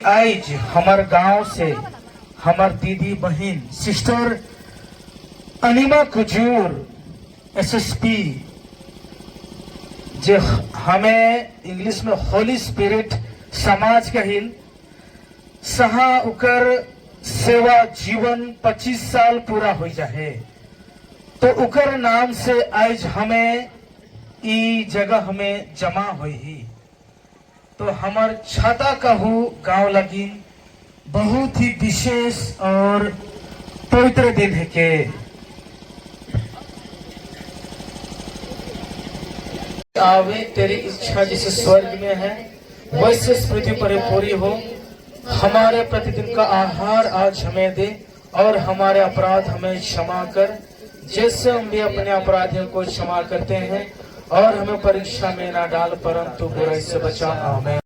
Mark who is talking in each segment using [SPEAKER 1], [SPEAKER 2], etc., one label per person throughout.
[SPEAKER 1] आज हमार गांव से हमार दीदी बहन सिस्टर अनिमा कुजूर एसएसपी जो हमें इंग्लिश में होली स्पिरिट समाज कहिल सहा उकर सेवा जीवन 25 साल पूरा हो जाए तो उकर नाम से आज हमें ई जगह हमें जमा हुई तो हमार छाता कहू गांव लगी बहुत ही विशेष और पवित्र दिन है के आवे तेरी इच्छा जैसे स्वर्ग में है वैसे पृथ्वी पर पूरी हो। हमारे प्रतिदिन का आहार आज हमें दे और हमारे अपराध हमें क्षमा कर जैसे हम भी अपने अपराधियों को क्षमा करते हैं और हमें परीक्षा में ना डाल परंतु बुराई से बचा। आमीन।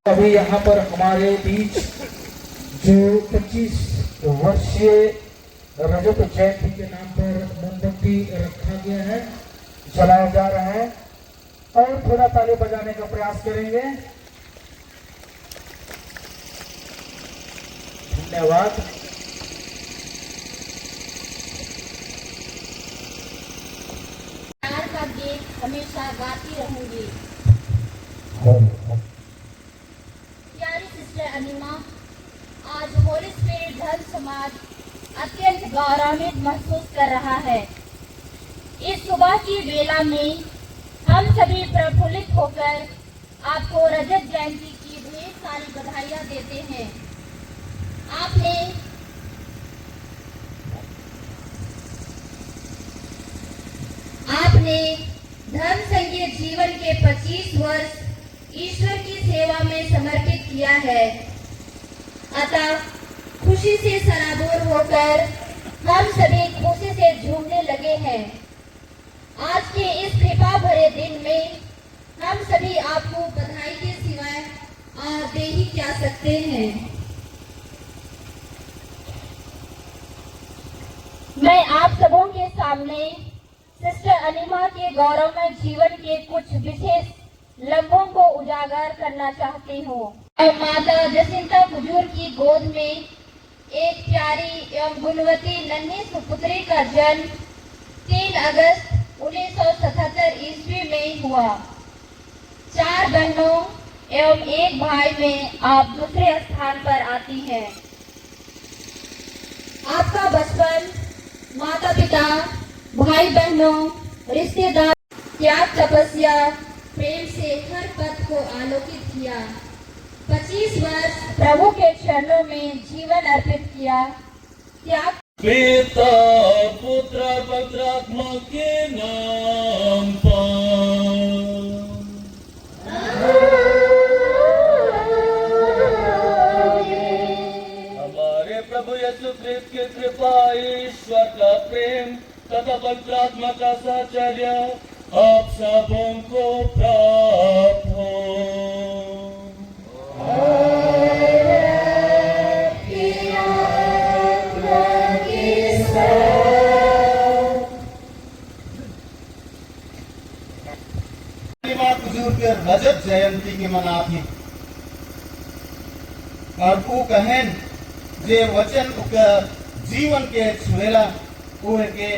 [SPEAKER 1] अभी यहाँ पर हमारे बीच जो 25 वर्षीय रजत जयंती के नाम पर मोमबत्ती रखा गया है जलाया जा रहा है और थोड़ा ताली बजाने का प्रयास करेंगे। धन्यवाद।
[SPEAKER 2] प्यार का गीत हमेशा गाती रहूंगी। प्यारी सिस्टर अनिमा, आज होली स्पिरिट धर्म समाज अत्यंत गौरवान्वित महसूस कर रहा है। इस सुबह की बेला में हम सभी प्रफुल्लित होकर आपको रजत जयंती की ढेर सारी बधाइयां देते हैं। आपने धर्म संगीत जीवन के 25 वर्ष ईश्वर की सेवा में समर्पित किया है। अतः खुशी से सराबोर होकर हम सभी खुशी से झूमने लगे हैं। आज के इस कृपा भरे दिन में हम सभी आपको बधाई के सिवाय और दे ही क्या सकते हैं। मैं आप सबों के सामने सिस्टर अनिमा के गौरवमय जीवन के कुछ विशेष लम्हों को उजागर करना चाहती हूँ। माता जसिंता कुजूर की गोद में एक प्यारी एवं गुणवती नन्ही सुपुत्री का जन्म 3 अगस्त 1977 ईस्वी में हुआ। 4 बहनों एवं 1 भाई में आप दूसरे स्थान पर आती हैं। आपका बचपन माता पिता, भाई बहनों, रिश्तेदार, त्याग तपस्या, प्रेम से हर पथ को आलोकित किया। 25 वर्ष प्रभु के चरणों में जीवन अर्पित किया। त्याग
[SPEAKER 3] पिता पुत्र पवित्रात्मा के नाम पर। हमारे प्रभु यीशु क्रिस्त की कृपा, ईश्वर का प्रेम तथा पवित्रात्मा का साहचर्य आप सबों को प्राप्त हो।
[SPEAKER 4] के रजत जयंती के मनाती और वो कहन जे वचन का जीवन के छुएला वो है के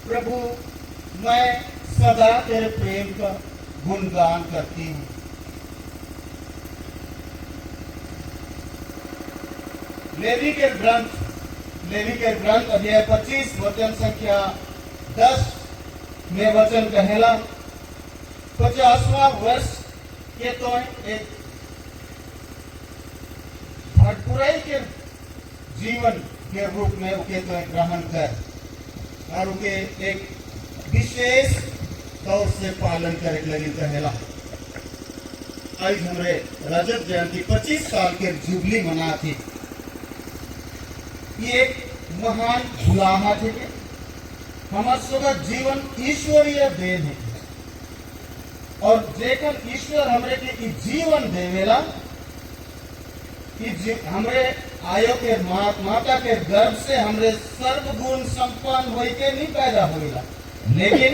[SPEAKER 4] प्रभु मैं सदा तेरे प्रेम का गुणगान करती हूँ। लेवी के ग्रंथ अध्याय 25 वचन संख्या 10 में वचन कहेला 50वां वर्ष के तो एक भटपुराई के जीवन के रूप में उके तो ग्रहण कर और उके एक विशेष तौर से पालन करे लगी कहेला। आज हमरे रजत जयंती 25 साल के जुबली मना थी। ये एक महान भुलाहा थे कि हमार सबका जीवन ईश्वरीय देन है और जेकर ईश्वर हमरे के जीवन देवेला हमरे आयो के माता के गर्भ से हमरे सर्वगुण संपन्न होई के नहीं पैदा होइला, लेकिन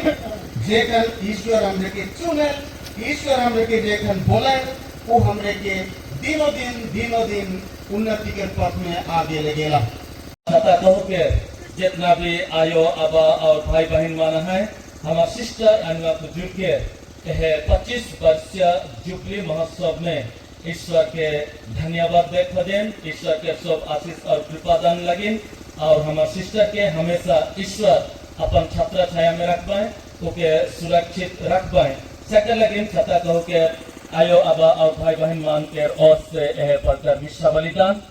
[SPEAKER 4] जेकर ईश्वर हमरे के चुने, ईश्वर हमरे के जेकर बोले वो हमरे के दिनों दिन उन्नति के पथ में आगे लगेला।
[SPEAKER 3] छाता कहो के जितना भी आयो अबा और भाई बहन माना है हमारा सिस्टर अनिमा को जुड़ के 25 वर्षीय जुबली महोत्सव में ईश्वर के धन्यवाद देख दें, ईश्वर के सब आशीष और कृपा दान लगिन और हमारे सिस्टर के हमेशा ईश्वर अपन छत्र छाया में रखवाएं, उके सुरक्षित रखवाएं। सेकंड लगिन छता कहो के आयो अबा और भाई बहन मान के ओर से यह पढ़कर विश्व बलिदान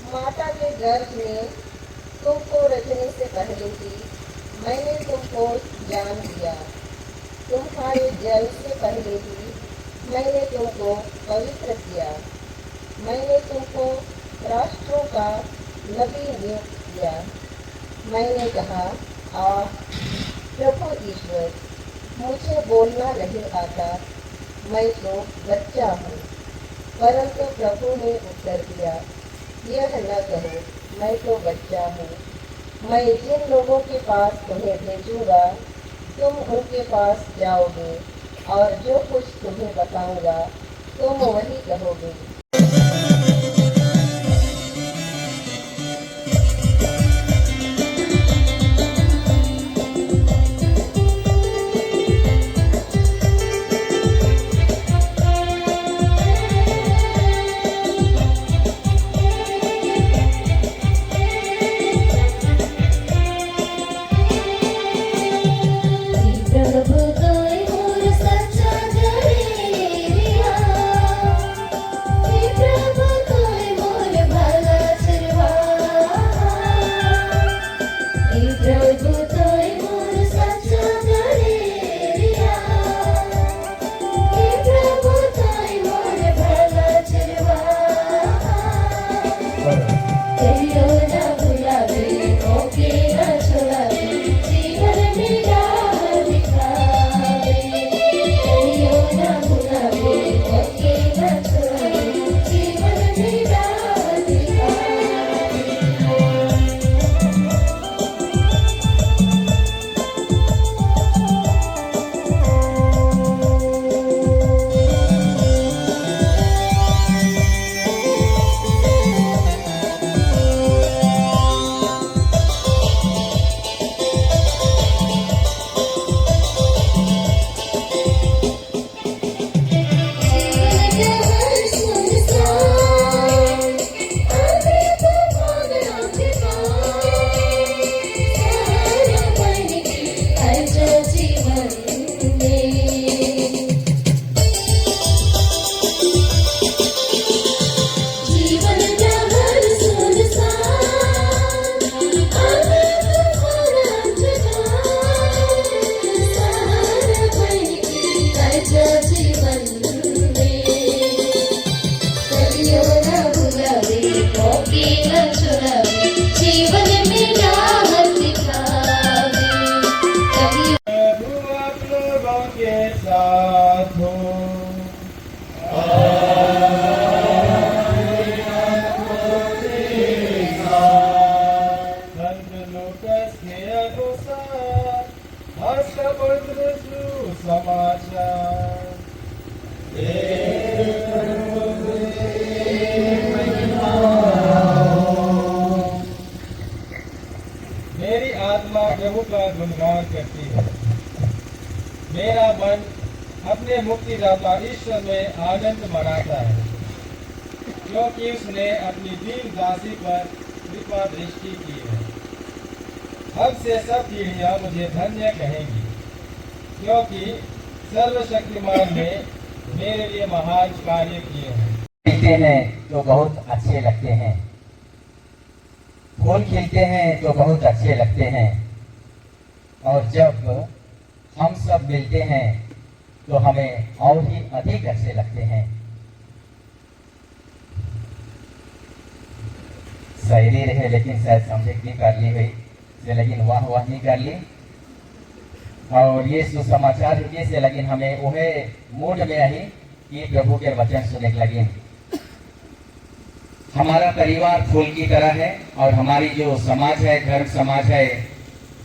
[SPEAKER 5] माता के गर्भ में तुमको रचने से पहले ही मैंने तुमको जान लिया। तुम्हारे जन्म से पहले ही मैंने तुमको पवित्र किया। मैंने तुमको राष्ट्रों का नबी नियुक्त किया। मैंने कहा प्रभु ईश्वर, मुझे बोलना नहीं आता, मैं तो बच्चा हूँ। परंतु प्रभु ने उत्तर दिया, यह न कहो मैं तो बच्चा हूँ, मैं जिन लोगों के पास तुम्हें भेजूंगा तुम उनके पास जाओगे और जो कुछ तुम्हें बताऊंगा तुम वही कहोगे।
[SPEAKER 6] मेरी आत्मा प्रभु का गुणगान करती है। मेरा मन अपने मुक्तिदाता ईश्वर में आनंद मनाता है, क्योंकि उसने अपनी दीन दासी पर कृपा दृष्टि की है। अब से सब पीढ़ियां मुझे धन्य कहेंगी, क्योंकि सर्वशक्तिमान ने मेरे लिए महान कार्य किए हैं।
[SPEAKER 7] खिलते हैं तो बहुत अच्छे लगते हैं, फूल खिलते हैं तो बहुत अच्छे लगते हैं, और जब हम सब मिलते हैं तो हमें और ही अधिक अच्छे लगते हैं। शायरी रहे लेकिन शायद समझे नहीं कर ली गई से, लेकिन वाह नहीं कर ली। और ये सुसमाचार के से लेकिन हमें वह मूड में आई कि प्रभु के वचन सुनने लगी। हमारा परिवार फूल की तरह है और हमारी जो समाज है, धर्म समाज है,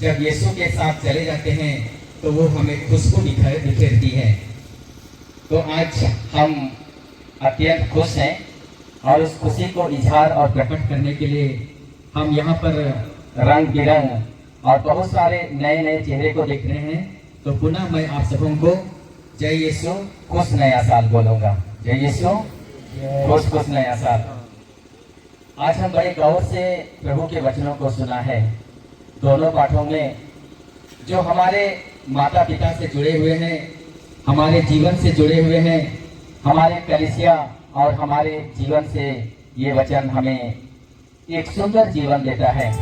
[SPEAKER 7] जब यीशु के साथ चले जाते हैं तो वो हमें खुशबू बिखेरती है। तो आज हम अत्यंत खुश हैं और उस खुशी को इजहार और प्रकट करने के लिए हम यहाँ पर रंग बिरंग और बहुत सारे नए नए चेहरे को देख रहे हैं। तो पुनः मैं आप सबों को जय यीशु खुश नया साल बोलूंगा। जय यीशु खुश नया साल। आज हम बड़े गौर से प्रभु के वचनों को सुना है। दोनों पाठों में जो हमारे माता पिता से जुड़े हुए हैं, हमारे जीवन से जुड़े हुए हैं, हमारे कलीसिया और हमारे जीवन से ये वचन हमें एक सुंदर जीवन देता है।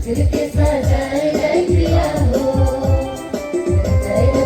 [SPEAKER 8] Sirke sa jai jai kiya ho, jai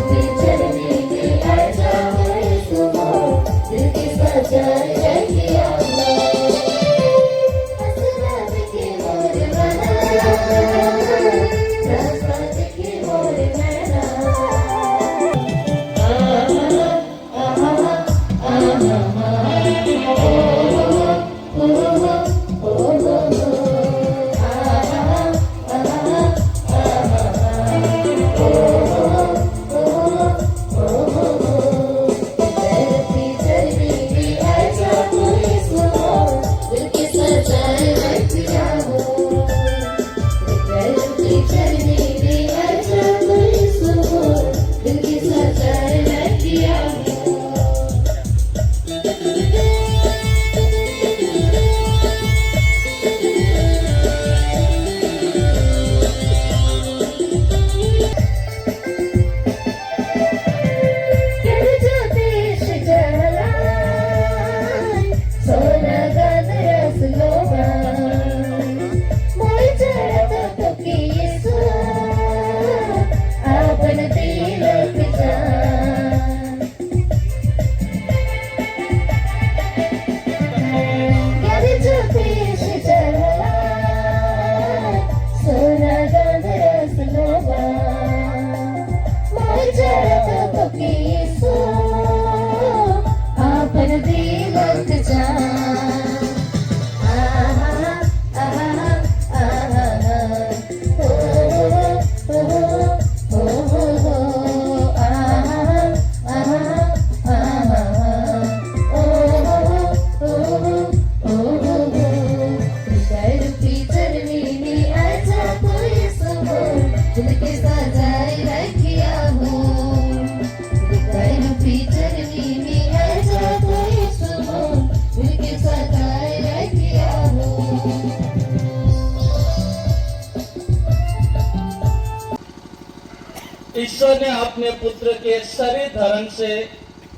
[SPEAKER 3] ईश्वर ने अपने पुत्र के शरीर धारण से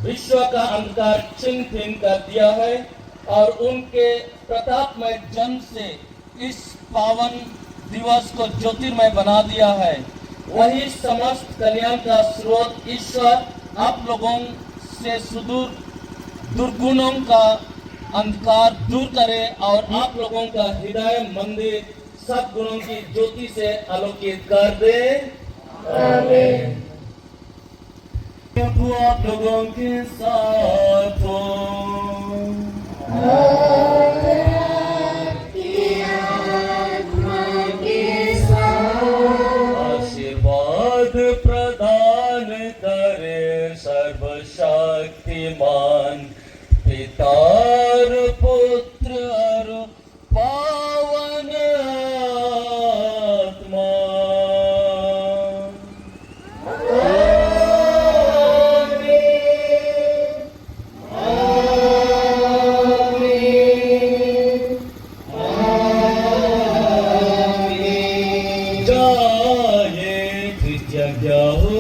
[SPEAKER 3] विश्व का अंधकार छिन भिन कर दिया है और उनके प्रतापमय जन्म से इस पावन दिवस को ज्योतिर्मय बना दिया है। वही समस्त कल्याण का स्रोत ईश्वर आप लोगों से सुदूर दुर्गुणों का अंधकार दूर करे और आप लोगों का हृदय मंदिर सब गुणों की ज्योति से आलोकित कर दे। आमीन। प्रभु आप लोगों के साथ हो। आशीर्वाद प्रदान करे सर्वशक्तिमान पिता और पुत्र और पावन आत्मा। जाए कृतज्ञ हो